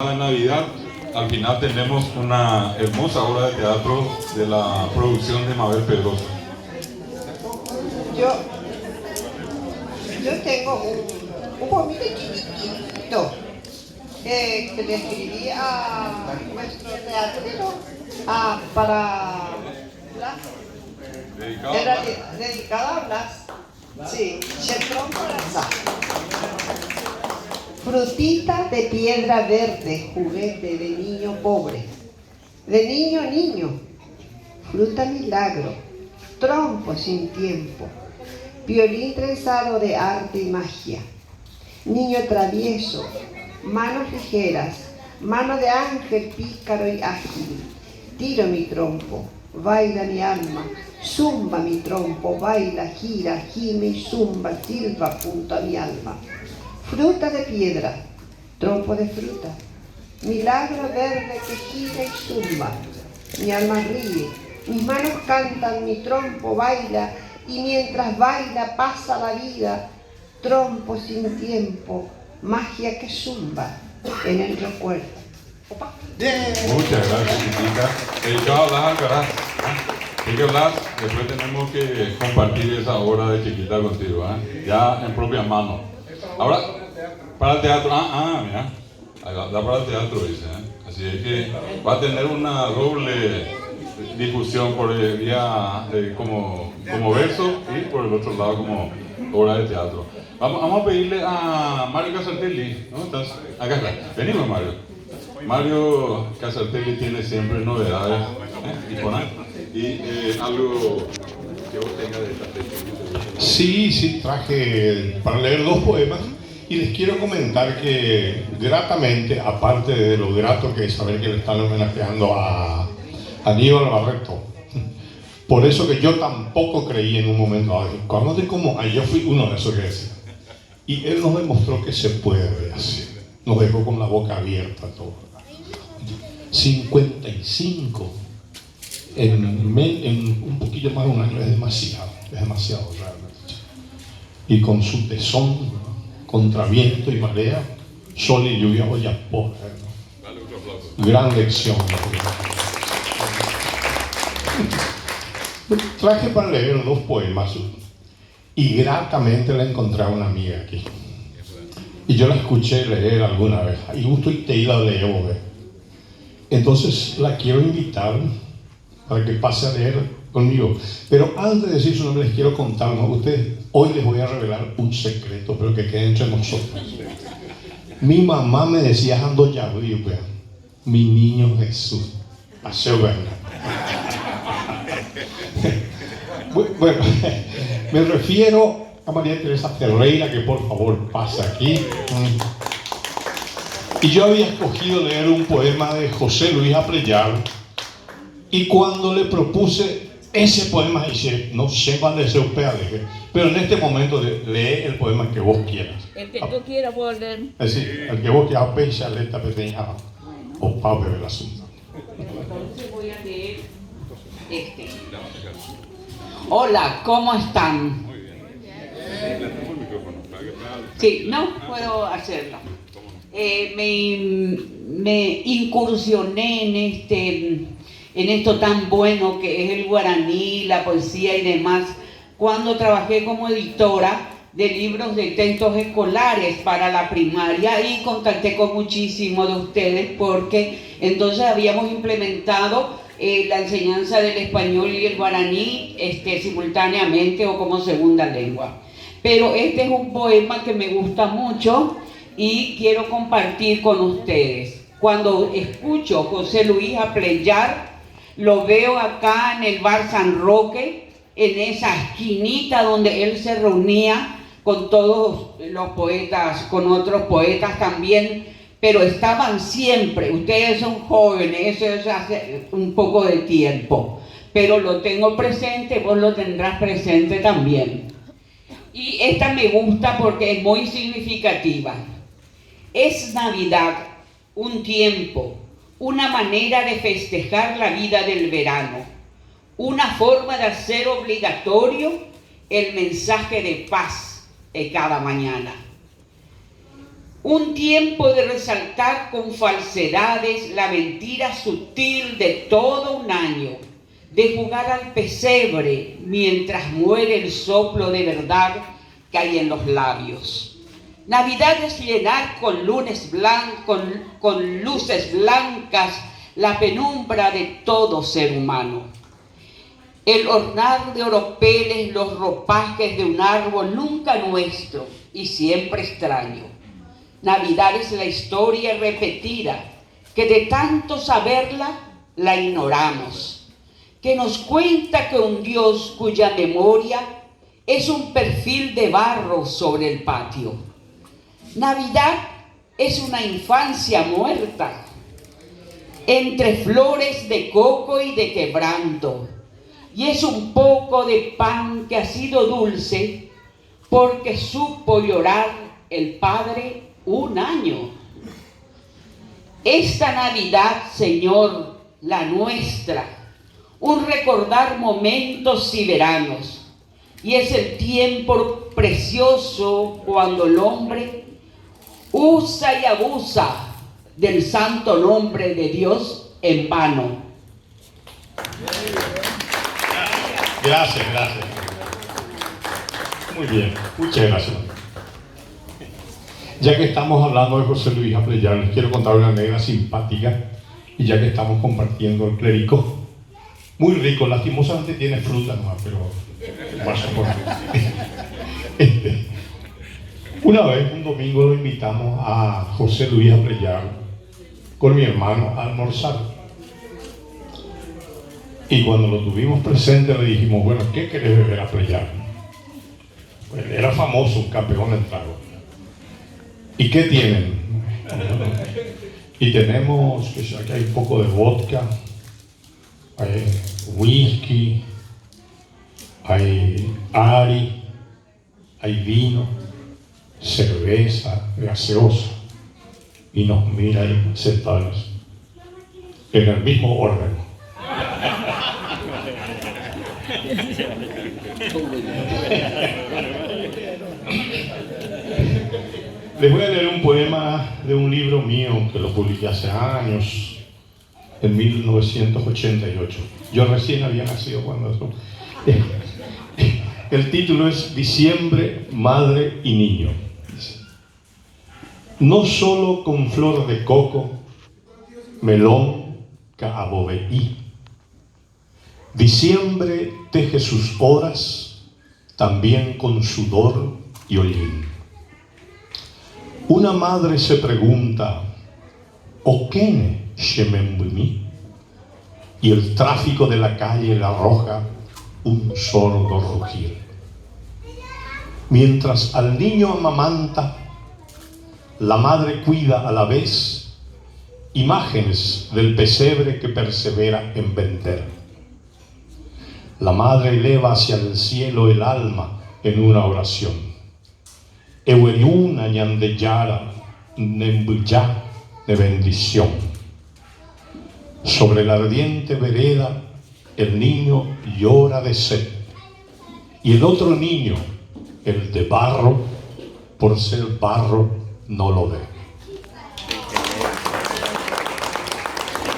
De Navidad, al final tenemos una hermosa obra de teatro de la producción de Mabel Pedrosa. Yo tengo un poemito chiquitito que le escribí a nuestro teatrero para Blas. Dedicado a Blas. Sí, Chetrón Corazón. Frutita de piedra verde, juguete de niño pobre, de niño a niño, fruta milagro, trompo sin tiempo, violín trenzado de arte y magia, niño travieso, manos ligeras, mano de ángel pícaro y ágil, tiro mi trompo, baila mi alma, zumba mi trompo, baila, gira, gime y zumba, silba junto a mi alma. Fruta de piedra, trompo de fruta, milagro verde que gira y zumba. Mi alma ríe, mis manos cantan, mi trompo baila, y mientras baila pasa la vida, trompo sin tiempo, magia que zumba en el recuerdo. Opa. Muchas gracias, chiquita. Dedicado a Blas Alcaraz. Así que Blas, después tenemos que compartir esa obra de chiquita contigo, ya en propia mano. Ahora, para el teatro, mira, da para el teatro, dice, así es que va a tener una doble difusión por el día como verso y por el otro lado como obra de teatro. Vamos a pedirle a Mario Casartelli, ¿dónde estás? Acá está, venimos Mario. Mario Casartelli tiene siempre novedades, y algo que vos tengas de esta fecha. Sí, traje para leer 2 poemas y les quiero comentar que gratamente, aparte de lo grato que es saber que le están homenajeando a Aníbal Barreto, por eso que yo tampoco creí en un momento dado, cuando de como yo fui uno de esos que decía, y él nos demostró que se puede hacer, nos dejó con la boca abierta todo. 55 en un poquillo más de un año es demasiado realmente. Y con su tesón, contra viento y marea, sol y lluvia, Ollapó. Gran lección. Traje para leer 2 poemas y gratamente la encontré a una amiga aquí. Y yo la escuché leer alguna vez. Y justo y te iba a leer. Entonces la quiero invitar para que pase a leer conmigo. Pero antes de decir su nombre les quiero contar, ¿no? Ustedes, hoy les voy a revelar un secreto, pero que quede entre nosotros. Mi mamá me decía, ando ya, mi niño Jesús. Paseo Bernal. Bueno, me refiero a María Teresa Ferreira, que por favor pasa aquí. Y yo había escogido leer un poema de José Luis Apreyar, y cuando le propuse ese poema, dice, no sé cuál es el peaje, pero en este momento lee el poema que vos quieras. El que tú quieras puedo leer. Es decir, el que vos quieras, pecha, letra, pequeña, o Pablo del asunto. Entonces voy a leer este. Hola, ¿cómo están? Muy bien. Sí, no puedo hacerlo. Me incursioné en esto tan bueno que es el guaraní, la poesía y demás, cuando trabajé como editora de libros de textos escolares para la primaria, y contacté con muchísimos de ustedes porque entonces habíamos implementado la enseñanza del español y el guaraní simultáneamente o como segunda lengua. Pero este es un poema que me gusta mucho y quiero compartir con ustedes. Cuando escucho José Luis Apreyar, lo veo acá en el bar San Roque, en esa esquinita donde él se reunía con todos los poetas, con otros poetas también, pero estaban siempre. Ustedes son jóvenes, eso es hace un poco de tiempo, pero lo tengo presente, vos lo tendrás presente también. Y esta me gusta porque es muy significativa. Es Navidad, un tiempo, una manera de festejar la vida del verano, una forma de hacer obligatorio el mensaje de paz de cada mañana. Un tiempo de resaltar con falsedades la mentira sutil de todo un año, de jugar al pesebre mientras muere el soplo de verdad que hay en los labios. Navidad es llenar con luces blancas la penumbra de todo ser humano. El ornar de oropeles los ropajes de un árbol nunca nuestro y siempre extraño. Navidad es la historia repetida, que de tanto saberla la ignoramos, que nos cuenta que un Dios cuya memoria es un perfil de barro sobre el patio. Navidad es una infancia muerta, entre flores de coco y de quebranto, y es un poco de pan que ha sido dulce porque supo llorar el Padre un año. Esta Navidad, Señor, la nuestra, un recordar momentos y veranos, y es el tiempo precioso cuando el hombre usa y abusa del santo nombre de Dios en vano. Gracias. Muy bien, muchas gracias. Ya que estamos hablando de José Luis Apreyar, les quiero contar una anécdota simpática, y ya que estamos compartiendo el clérigo, muy rico, lastimosamente tiene fruta nomás, pero pasa por Una vez, un domingo, lo invitamos a José Luis Apreyar con mi hermano a almorzar. Y cuando lo tuvimos presente le dijimos, bueno, ¿qué querés beber Apreyar? Pues era famoso, un campeón del trago. ¿Y qué tienen? Y tenemos, aquí hay un poco de vodka, hay whisky, hay ari, hay vino, cerveza, gaseosa. Y nos mira ahí sentados en el mismo orden. Les voy a leer un poema de un libro mío que lo publiqué hace años, en 1988. Yo recién había nacido cuando eso. El título es Diciembre, Madre y Niño. No solo con flor de coco, melón, caboveí. Diciembre teje sus horas, también con sudor y hollín. Una madre se pregunta, ¿o qué shemembumi? Y el tráfico de la calle le arroja un sordo rugir. Mientras al niño amamanta, la madre cuida a la vez imágenes del pesebre que persevera en vender. La madre eleva hacia el cielo el alma en una oración. Eweriuna ñandeyara nembuyá de bendición. Sobre la ardiente vereda el niño llora de sed, y el otro niño, el de barro, por ser barro, no lo ve.